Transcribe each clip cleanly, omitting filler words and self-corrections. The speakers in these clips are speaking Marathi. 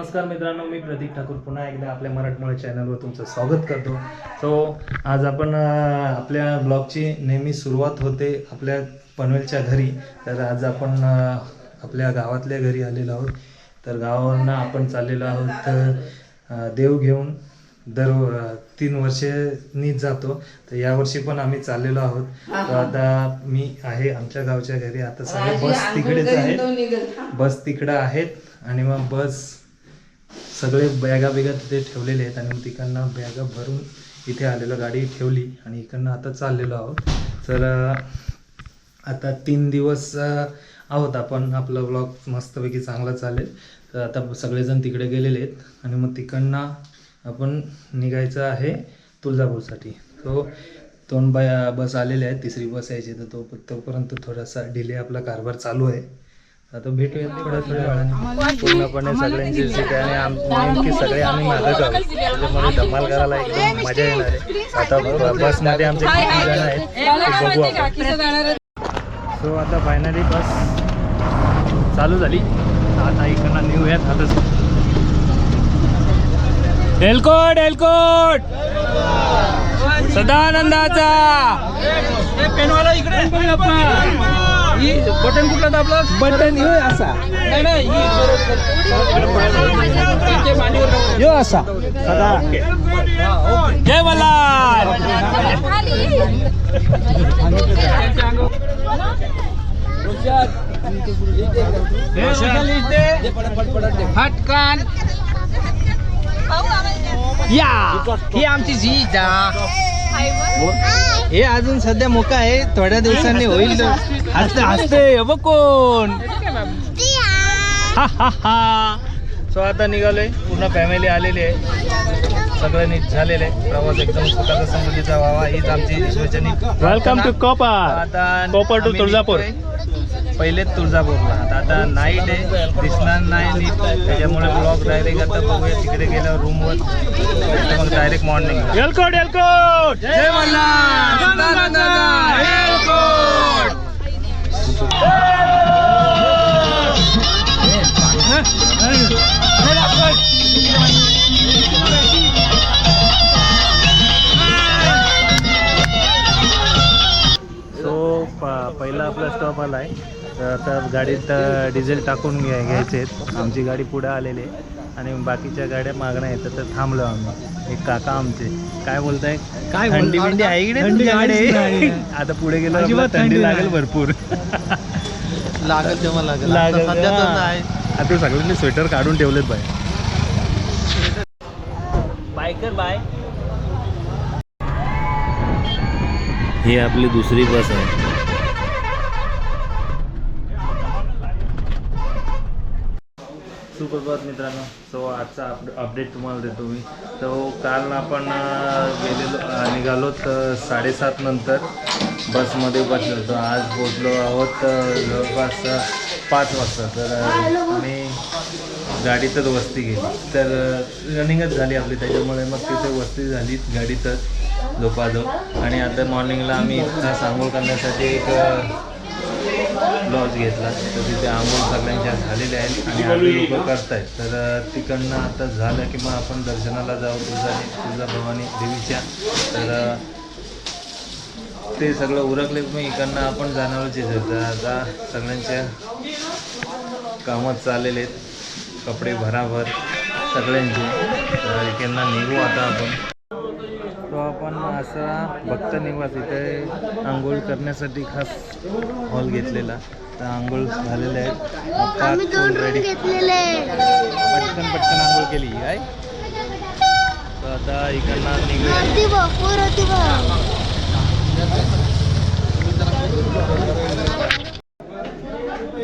नमस्कार मित्रांनो, मी प्रतीक ठाकूर पुन्हा एकदा आपल्या मराठमोळ्या चॅनलवर तुमचं स्वागत करतो. सो आज आपण आपल्या ब्लॉगची नेहमी सुरुवात होते आपल्या पनवेलच्या घरी. तर आज आपण आपल्या गावातल्या घरी आलेलो आहोत. तर गावावरनं आपण चाललेलो आहोत देव घेऊन. दर 3 वर्षांनीच जातो, तर यावर्षी पण आम्ही चाललेलो आहोत. तर आता मी आहे आमच्या गावच्या घरी. आता सगळे बस तिकडेच आहेत, बस तिकडं आहेत आणि मग बस सगळे बॅगा तिथे ठेवलेले आहेत आणि मग तिकडनं बॅगा भरून इथे आलेलो, गाडी ठेवली आणि इकडनं आता चाललेलो आहोत. तर आता 3 दिवस आहोत आपण. आपला ब्लॉग मस्तपैकी चांगला चालेल. तर आता सगळेजण तिकडे गेलेले आहेत आणि मग तिकडनं आपण निघायचं आहे तुळजापूरसाठी. तो 2 बस आलेले आहेत, 3री बस यायची. तर तोपर्यंत थोडासा डिले आपला कारभार चालू आहे. आता भेटूया थोड्या वेळाने. पूर्णपणे सगळ्यांची सीट आणि नेमकी सगळे आम्ही मागत आहोत, त्याच्यामुळे धमाल करायला एकदम मजा येणार आहे. आता बसमध्ये आमचे किती जण आहेत ते बघू आपण. सो आता फायनली बस चालू झाली. आता इकडनं निघूयात. आता एलकोट एलकोट सदानंदाचा पेनवाला इकडे बटन कुठला दाबला? बटन यो असा यो असा सदा. जय मल्हार. फटकन या ही आमची जीजा. हे अजून सध्या मोका आहे, थोड्या दिवसांनी होईल. हसते हसते बघ कोण. सो आता निघालोय, पूर्ण फॅमिली आलेली आहे, सगळं नीट झालेलं आहे. प्रवास एकदम सुखाचा समृद्धीचा व्हावा हीच आमची ईश्वरचरणी. वेलकम टू कोपर. आता कोपर टू तुळजापूर. पहिले तुळजापूरला. आता नाईट आहे, दिसणार नाही नीट, त्याच्यामुळे ब्लॉग डायरेक्ट आता बघूया तिकडे गेल्यावर रूमवर, मग डायरेक्ट मॉर्निंग. एलकोट एलकोट जय मल्हार. पहिला आपला स्टॉप आला आहे. तर आता गाडीत डिझेल टाकून घ्यायचे आहेत. आमची गाडी पुढे आलेली आहे आणि बाकीच्या गाड्या मागण्या येतात. तर थांबलो आम्ही. एक काका आमचे काय बोलताय, काय थंडी बिंडी आहे की थंडी नाही? आता पुढे गेलो थंडी लागेल भरपूर. लागेल तेव्हा लागेल. आता सगळ्यांनी स्वेटर काढून ठेवलेत बाय. Biker bye. ही आपली दुसरी बस आहे. सुप्रभात मित्रांनो. सो आजचा अपडेट तुम्हाला देतो मी. तो काल आपण निघालो तर 7:30 नंतर बसमध्ये बसलो होतो. आज पोचलो आहोत जवळपास 5 वाजता. तर आम्ही गाडीतच वस्ती केली. तर रनिंगच झाली आपली, त्याच्यामुळे मग तिथे वस्ती झाली गाडीतच झोपाझोप. आणि आता मॉर्निंगला आम्ही इथं आंघोळ करण्यासाठी एक लॉज घेतला. तर तिथे आंघोळ सगळ्यांच्या झालेल्या आहेत आणि आधी लोक करतायत. तर तिकडनं आता झालं की मग आपण दर्शनाला जाऊ तुळजाभवानी देवीच्या. तर ते सगळं उरकले मग इकडनं आपण जाणारच आहे. तर आता सगळ्यांच्या कामं चाललेले आहेत, कपडे भराभर सगळ्यांचे. तर इकडनं निघू आता आपण. तो आपण असा भक्त निवास इथे आंघोळ करण्यासाठी खास हॉल घेतलेला. तर आंघोळ झालेले आहेत, रेडी पटकन आंघोळ केली काय. तर आता इकडनं निघूया.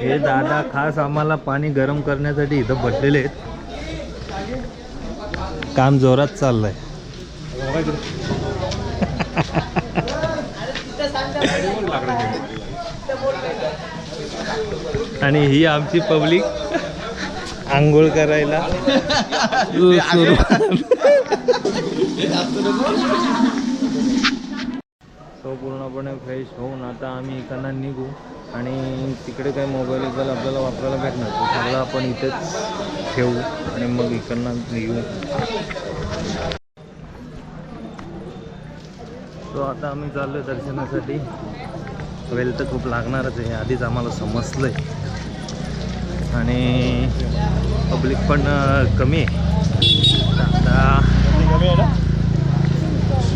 हे दादा खास आम्हाला पाणी गरम करण्यासाठी इथं बसलेले आहेत. काम जोरात चाललंय. आणि ही आमची पब्लिक आंघोळ करायला तो पूर्णपणे फ्रेश होऊन आता आम्ही इकडनं निघू आणि तिकडे काही मोबाईल वगैरे आपल्याला वापरायला भेटणार तो सगळं आपण इथेच ठेवू आणि मग इकडनं निघू. तो आता आम्ही चाललो आहे दर्शनासाठी. वेळ तर खूप लागणारच आहे, आधीच आम्हाला समजलं आहे आणि पब्लिक पण कमी आहे. आता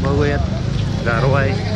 बघूयात, गारवा आहे.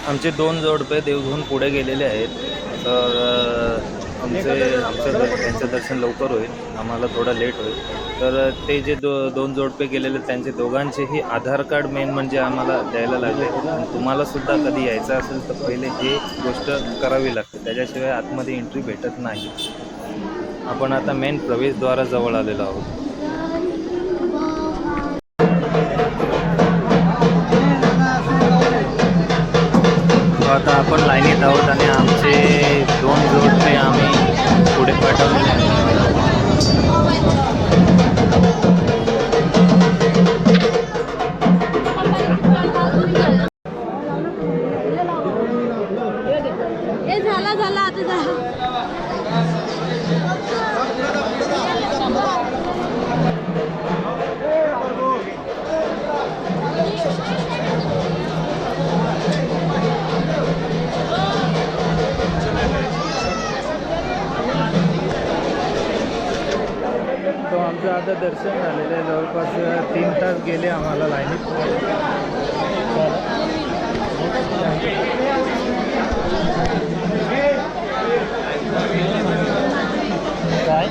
आमचे 2 जोडपे देवघून पुढे गेलेले आहेत, तर त्यांचं दर्शन लवकर होईल, आम्हाला थोडं लेट होईल. तर ते जे 2 जोडपे गेलेले त्यांचे दोघांचेही आधार कार्ड मेन म्हणजे आम्हाला द्यायला लागले. तुम्हाला सुद्धा कधी यायचं असेल तर पहिले हे गोष्ट करावी लागते, त्याच्याशिवाय आतमध्ये एंट्री भेटत नाही. आपण आता मेन प्रवेशद्वाराजवळ आलेलो आहोत. आता आपण लाईनीत आहोत आणि आमचे 2 जोडपे आम्ही पुढे पाठवलेले आहेत. झाला आता जा. तो आमचं आता दर्शन झालेलं आहे, जवळपास 3 तास गेले आम्हाला लाईनीत. काय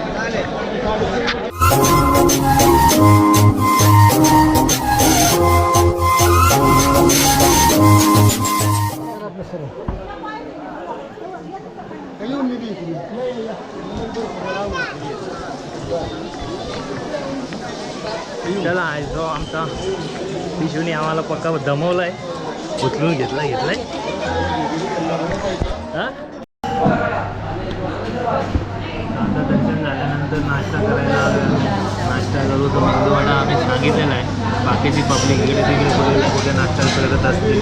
त्याला आहे जो आमचा पिशूने आम्हाला पक्का दमवलाय, उचलून घेतलाय. आता दर्शन झाल्यानंतर नाश्ता करायला नाश्ता करू तर मेंदूवडा आम्ही सांगितलेला आहे. बाकीची पब्लिक इकडे तिकडे कुठे नाश्ता करत असते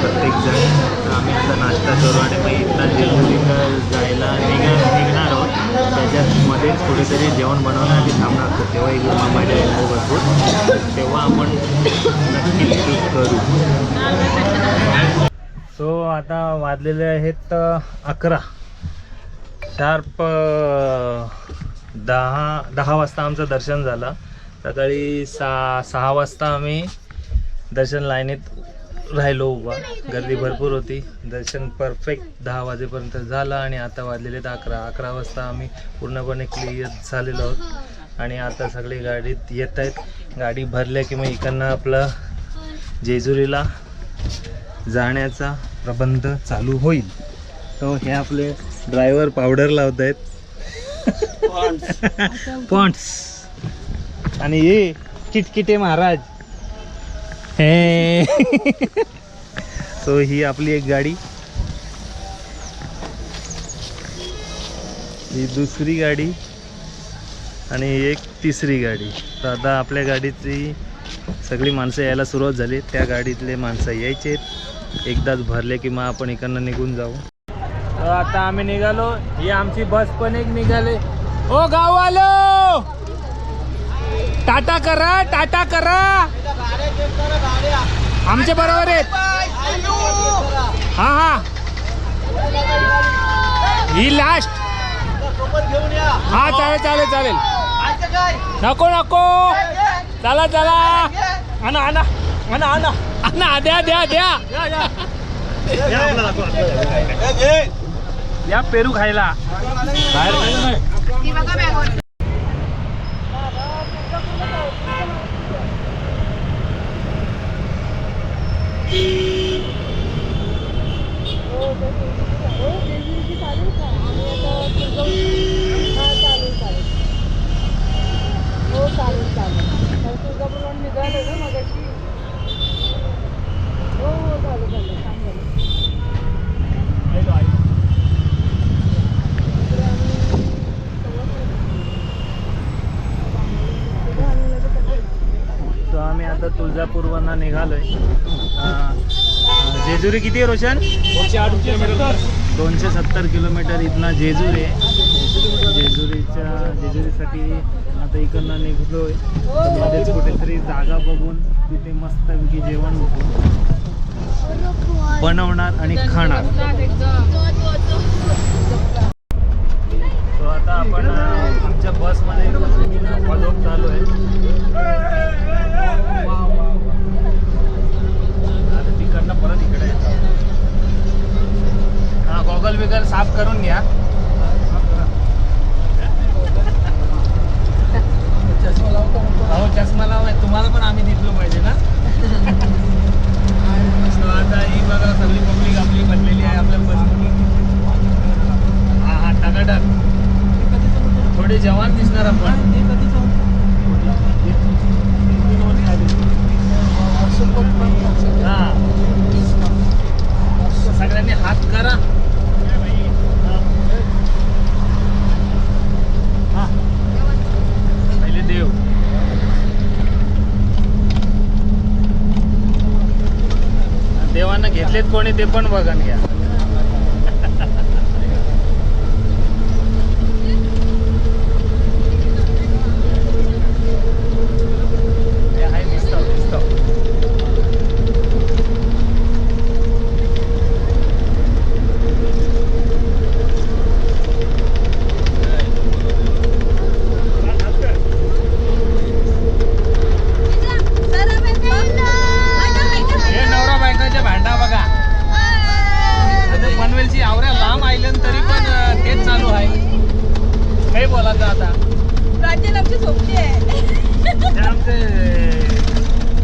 प्रत्येकजण. तर आम्ही आता नाश्ता करू आणि मग इथला जेजुरीला जायला निघणार आहोत. त्याच्यामध्येच कुठेतरी जेवण बनवण्यासाठी थांबणार असतं, तेव्हा इकडे मामाच्या येणार भरपूर, तेव्हा आपण नक्की शूट करू. सो आता वाजलेले आहेत 11 शार्प. 10 वाजता आमचं दर्शन झालं. सकाळी 6 वाजता आम्ही दर्शन लाईनीत राहिलो उभा, गर्दी भरपूर होती. दर्शन परफेक्ट 10 वाजेपर्यंत झालं आणि आता वाजलेले 11 वाजता आम्ही पूर्णपणे क्लिअर झालेलो आहोत आणि आता सगळे गाडीत येत आहेत. गाडी भरल्या की मग इकडनं आपलं जेजुरीला जाण्याचा प्रबंध चालू होईल. तो हे आपले ड्रायव्हर पावडर लावत आहेत पॉन्ड्स आणि हे किटकिटे महाराज हे. सो ही आपली एक गाडी, ही दुसरी गाडी आणि एक तिसरी गाडी. तर आता आपल्या गाडीची सगळी माणसं यायला सुरुवात झाली. त्या गाडीतले माणसं यायचे, एकदाच भरले की मग आपण इकडनं निघून जाऊ. तर आता आम्ही निघालो, ही आमची बस पण एक निघाले. ओ गाववालो, टाटा करा, टाटा करा, आमच्या बरोबर आहेत. हा ही लास्ट. हा चालेल. नको चला आणा द्या या पेरू खायला बाहेर. तो आम्ही आता तुळजापूरवरनं निघालोय. जेजुरी किती आहे रोशन? 270 किलोमीटर इथनं जेजूर आहे. जेजुरीसाठी आता इकडनं निघलोय. मध्येच कुठेतरी जागा बघून तिथे मस्तपैकी जेवण बनवणार आणि खाणार. तो आता आपण आमच्या बसमध्ये फॉलो चालू आहे. आता तिकडनं परत इकडे येतो. हा, गॉगल बिगल साफ करून घ्या. हो, चष्मा लावा. तुम्हाला पण आम्ही दिसलो पाहिजे ना. So, आता ही बघा सगळी पब्लिक आपली बनलेली आहे आपल्या बसमध्ये. हा हा, टकाटक. थोडे जवान दिसणार आपण. हा, सगळ्यांनी हात करा. हा, पहिले देव. देवानं घेतलेत कोणी ते पण बघा घ्या. पनवेलची आवऱ्या लांब आयलंड तरी पण तेच चालू आहे. काही बोलायचं आता. आमचे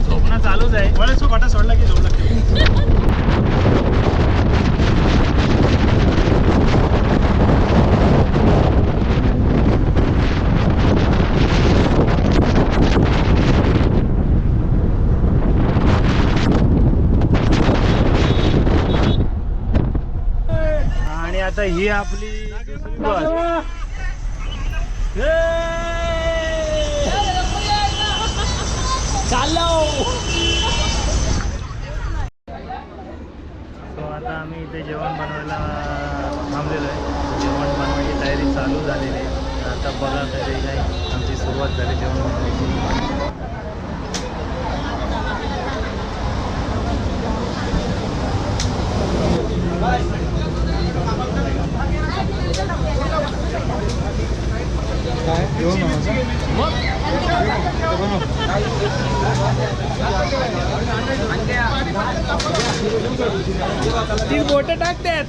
झोपणं चालूच आहे. वळेसो फाटा सोडला की झोप लागते. आणि आता ही आपली बस. चाललो. तो आता आम्ही इथे जेवण बनवायला थांबलेलो आहे. जेवण बनवायची तयारी चालू झालेली आहे. आता बघा तरी काही आमची सुरुवात झाली जेवण बनवायची. ती बोट टाकतात.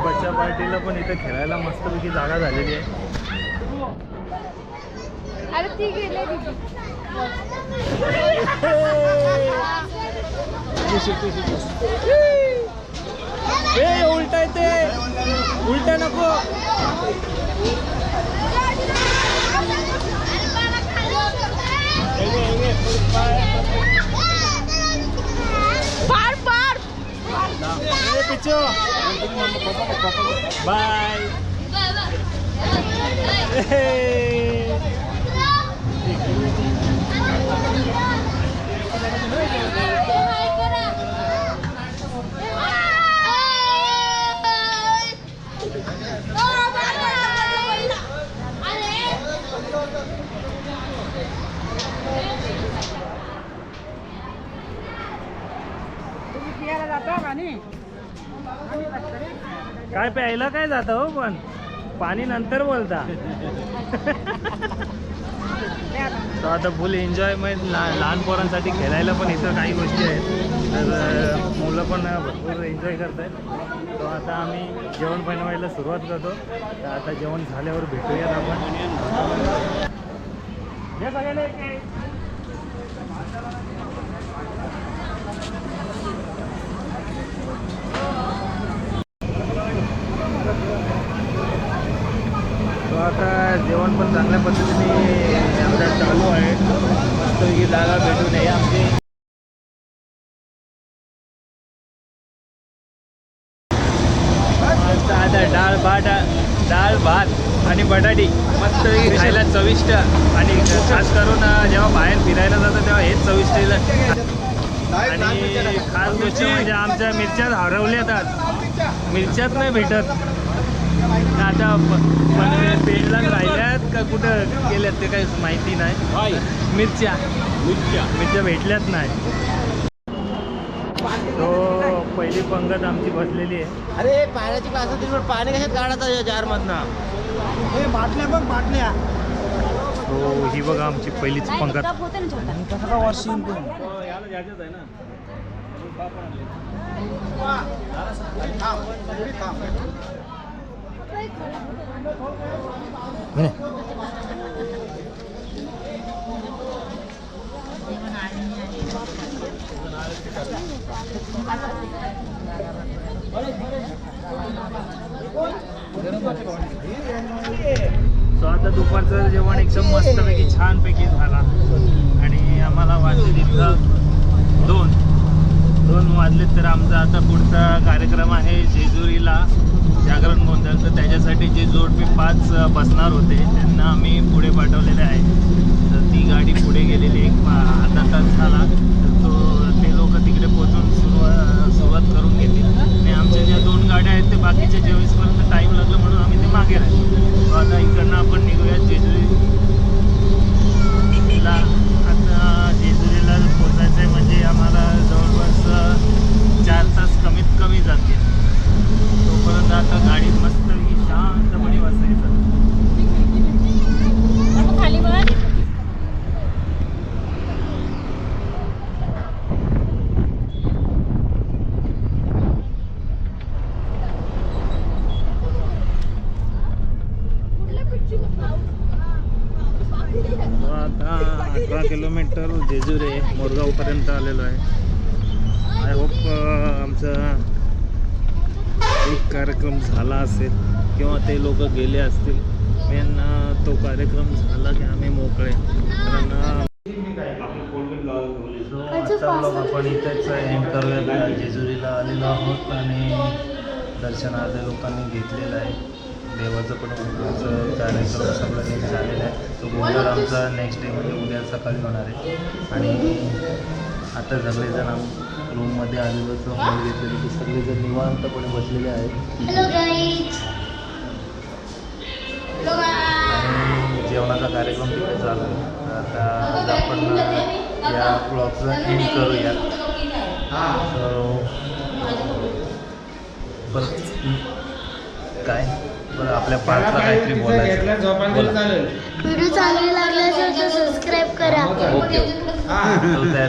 बच्चा पार्टीला पण इथे खेळायला मस्तपैकी जागा झालेली आहे. अरे ती गेले उलटा येते. उलटा नको. पार पार पिचो बाय. काय प्यायला काय जातं हो, पण पाणी नंतर बोलता. तो आता फुल एन्जॉयमेंट. लहान पोरांसाठी खेळायला पण इथं काही गोष्टी आहेत. तर मुलं पण भरपूर एन्जॉय करत आहेत. तो आता आम्ही जेवण बनवायला सुरुवात करतो. तर आता जेवण झाल्यावर भेटूयात आपण. या सगळ्यांना एक तो आता जेवण पण चांगल्या पद्धतीने आमच्या चालू आहे. मस्त ही जागा भेटू नये आमची. मस्त आता डाळ भात आणि बटाटी मस्त खायला चविष्ट. आणि खास करून जेव्हा बाहेर फिरायला जातं तेव्हा हेच चविष्ट. आणि खास गोष्ट म्हणजे आमच्या मिरच्यात हरवल्यात. मिरच्यात नाही भेटत आता. पेंडला राहिल्यात का कुठं गेल्यात ते काही माहिती नाही. मिरच्या भेटल्याच नाही. तो पहिली पंगत आमची बसलेली आहे. अरे पाण्याची क्लास होती, पाणी कशात काढायचं जार मधनं. हे बाटल्या बघ बाटल्या. तो ही बघा आमची पहिलीच पंगत. कसं का वॉशिंग सो आता दुपारचं जेवण एकदम मस्तपैकी छानपैकी झाला. आणि आम्हाला वाजले तिथं 2 वाजले. तर आमचा आता पुढचा कार्यक्रम आहे जेजुरीला जागरण गोंधळ. तर त्याच्यासाठी जे जोडपे 5 बसणार होते त्यांना आम्ही पुढे पाठवलेले आहे. तर ती गाडी पुढे गेलेली अर्धा तास झाला. तर ते लोक तिकडे पोहोचून सुरुवात करून घेतील. आणि आमच्या ज्या 2 गाड्या आहेत ते बाकीच्या 24पर्यंत टाईम लागला म्हणून आम्ही ते मागे राहिलो. आता इकडनं आपण निघूया जेजुरीला. आता जेजुरीला पोचायचं आहे म्हणजे आम्हाला जवळपास 4 तास कमीत कमी जातील. तोपर्यंत आता गाडीत मस्त शांतपणे बसायचं. खाली बघ. आता 18 किलोमीटर जेजुरी मोरगावपर्यंत आलेलो आहे. आय होप आमचा एक कार्यक्रम झाला असेल किंवा ते लोक गेले असतील. मेन तो कार्यक्रम झाला की आम्ही मोकळे. कारण आजचा ब्लॉग आपण इथेच एंड करूया. जेजुरीला आलेलो आहोत आणि दर्शनार्थ लोकांनी घेतलेलं आहे. देवाचं पण उद्याचं कार्यक्रम सगळं नीट झालेलं आहे. तो गोंधळ आमचा नेक्स्ट डे म्हणजे उद्या सकाळी होणार आहे. आणि आता सगळेजण रूममध्ये आलेलो तो मूड घेतलेली की सगळेजण निवांतपणे बसलेले आहेत. आणि जेवणाचा कार्यक्रम तिथे चालू आहे. तर आता आज आपण या ब्लॉगचं एंड करूया. काय बरं आपल्या पार्टला काहीतरी बोलायचं. व्हिडिओ चांगले लागले असेल तर सबस्क्राईब करा. ओके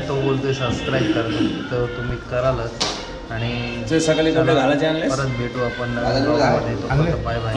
तो बोलतोय सबस्क्राईब करा. तर तुम्ही करालच. आणि सकाळी कपडे घालायचे आणले. परत भेटू आपण नवीन ब्लॉगमध्ये. Bye bye.